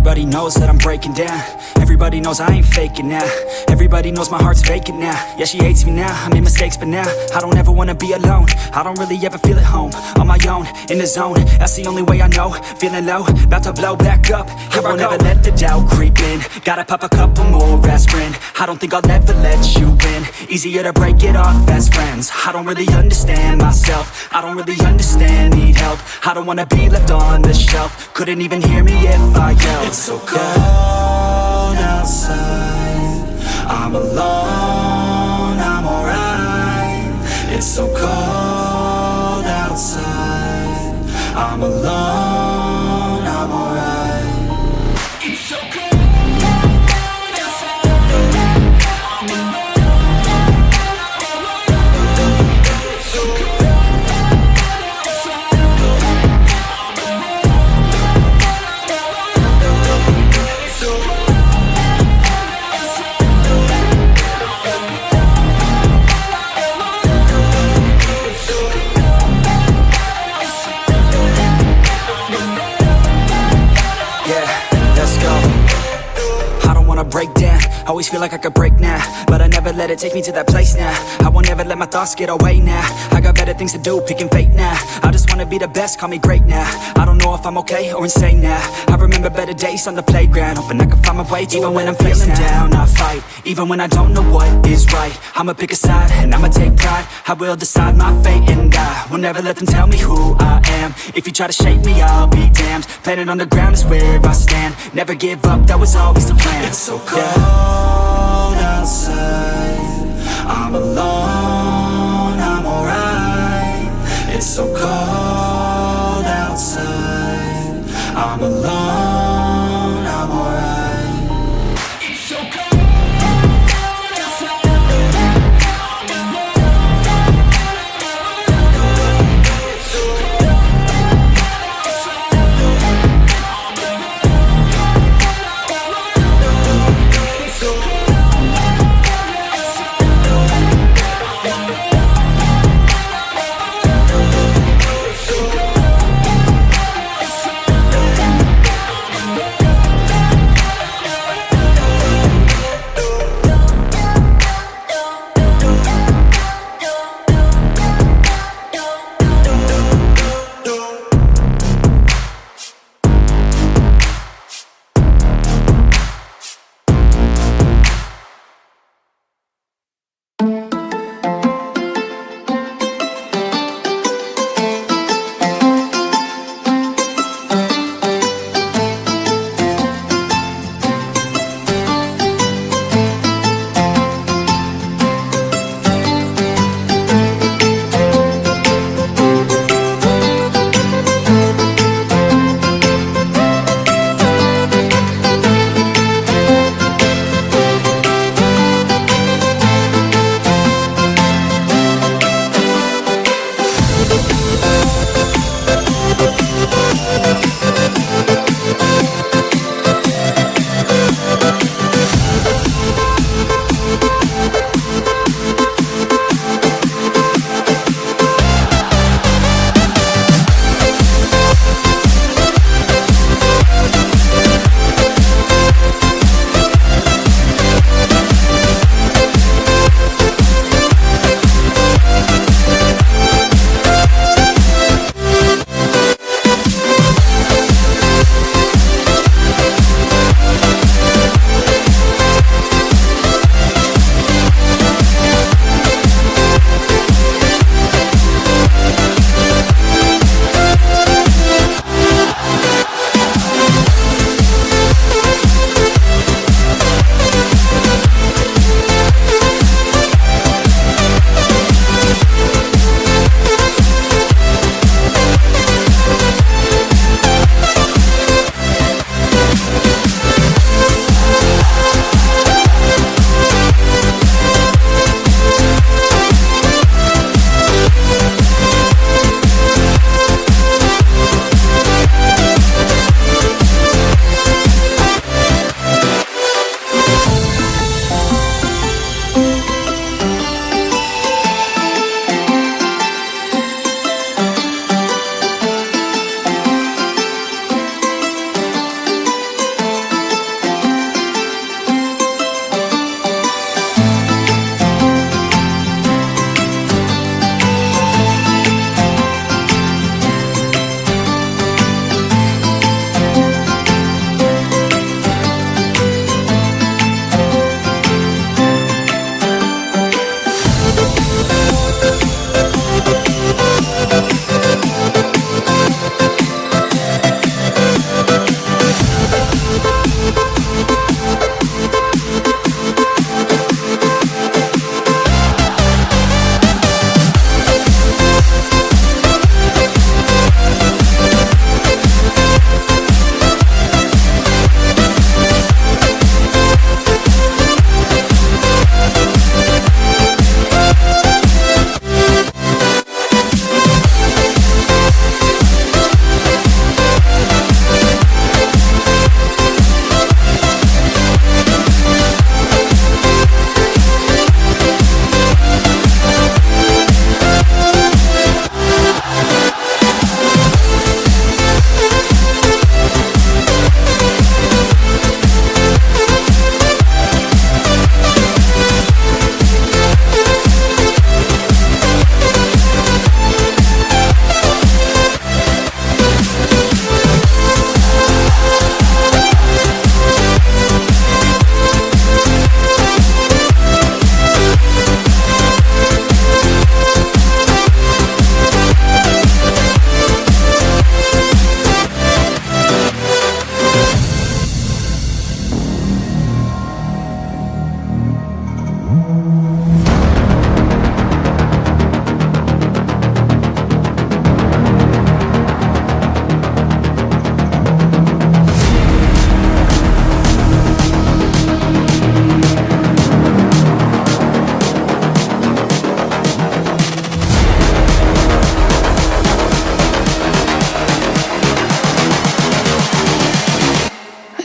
Everybody knows that I'm breaking down. Everybody knows I ain't faking now. Everybody knows my heart's vacant now. Yeah, she hates me now, I made mistakes but now I don't ever wanna be alone. I don't really ever feel at home. On my own, in the zone, that's the only way I know. Feeling low, about to blow back up. Here I won't ever let the doubt creep in. Gotta pop a couple more aspirin. I don't think I'll ever let you in. Easier to break it off as friends. I don't really understand myself. I don't really understand, need help. I don't wanna be left on the shelf. Couldn't even hear me if I yelled. It's so cold outside, I'm alone, I'm alright. It's so cold outside, I'm alone, I'm alright. It's so cold outside, I'm alone, it's so cold outside, break down, always feel like I could break now, but I never let it take me to that place now. I won't ever let my thoughts get away now. I got better things to do, picking fate now. I just wanna be the best, call me great now. I don't know if I'm okay or insane now. I remember better days on the playground, hoping I can find my way to even when I'm feeling down, I fight. Even when I don't know what is right, I'ma pick a side and I'ma take pride. I will decide my fate and I will never let them tell me who I am. If you try to shake me, I'll be damned. Planet on the ground is where I stand. Never give up, that was always the plan. It's so cold outside, I'm alone, I'm alright. It's so cold outside, I'm alone, I'm alright. It's so cold outside, I'm alone, it's so cold outside, I'm alone, it's so cold.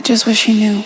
just wish he knew.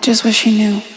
Just wish he knew.